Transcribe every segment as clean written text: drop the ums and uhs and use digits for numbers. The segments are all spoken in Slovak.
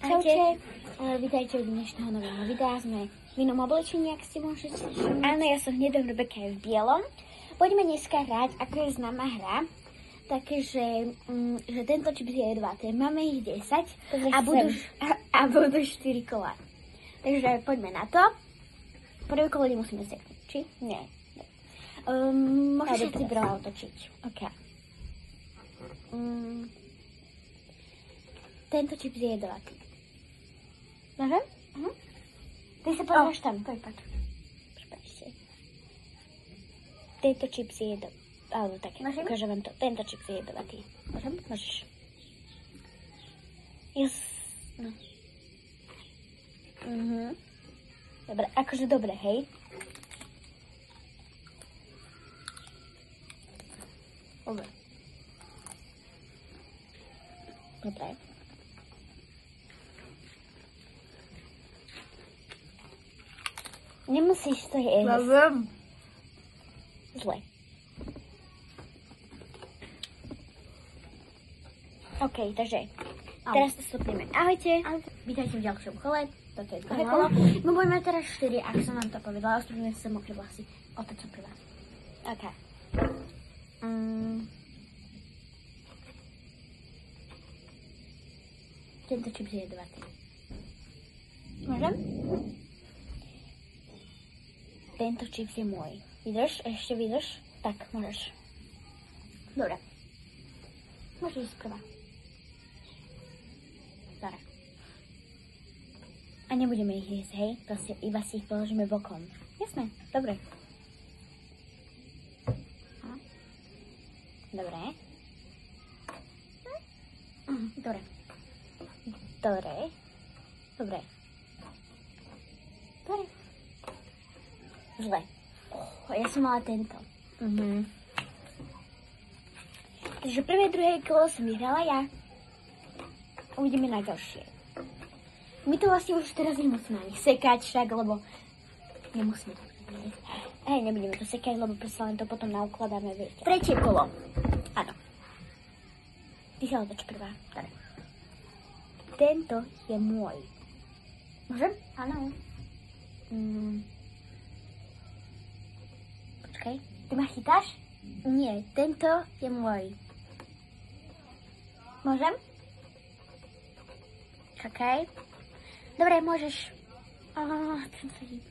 Čaute, vítajte u dnešného nového videa. Sme v inom oblečení, ak ste môžete všimnúť. Áno, ja som v hnedom, Rebeka je v bielom. Poďme dneska hrať, ako je známa hra. Takže, že tento čip je 2, máme ich 10 a budú 4 kola. Takže poďme na to. Prvé kolo nemusíme seknúť, či? Nie. Môžeš si prvá otočiť. OK. Tento čip je 2. Môžem? Ty sa pozrieš tam. Poď. Prepáčte. Tento čip je jedovatý. Alebo tak, ukážem vám to. Tento čip je jedovatý. Môžem? Môžeš. No. Dobre, akože dobre, hej? Dobre. Nemusíš to jesť. Ja viem. Zle. OK, takže teraz to stopneme. Ahojte. Vítajte v ďalšom kole. Toto je druhé kolo. My budeme teraz 4, ak som vám to povedala. Ostupíme sa mokré vlasy. Otoč som pri vás. OK. Tento čip je jedovatý. Môžem? Tento čip je môj. Vydrž? Ešte vydrž? Tak, môžeš. Dobre. Môžeš ísť prvá. Dobre. A nebudeme ich jesť, hej? Proste iba si ich položíme bokom. Jasné, dobre. Dobre. Dobre. Dobre. Zle. Ja som mala tento. Takže prvé, druhé kolo som vyhrala ja. Uvidíme na ďalšie. My to vlastne už teraz nemusíme ani sekať však, lebo nemusíme to. Hej, nebudeme to sekať, lebo predsa len to potom naukladáme, viete. Tretie kolo. Áno. Ty sa otoč prvá. Dobre. Tento je môj. Môžem? Áno. Počkaj. Ty ma chytáš? Nie, tento je môj. Môžem? Čakaj. Dobre, môžeš. Ten sa hýba.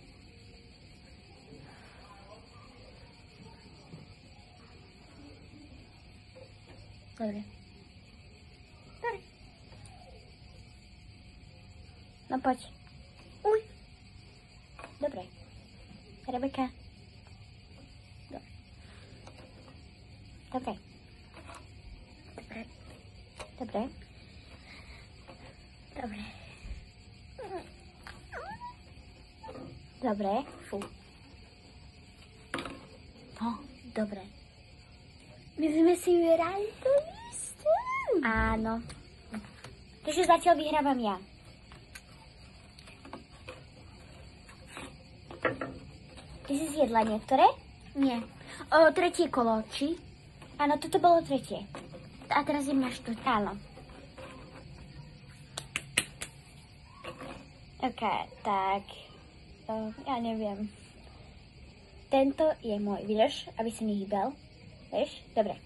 Dobre. No poď. Uj. Dobre. Rebeka. Dobre. Fú. Dobre. My sme si vyhrali to isté. Áno. Takže zatiaľ vyhrávam ja. Ty si zjedla niektoré? Nie. Tretie kolo, či? Áno, toto bolo tretie. A teraz idem na štvrté. Áno. OK, tak. Ja neviem. Tento je môj. Vydrž, aby si nehýbal. Vieš? Dobre.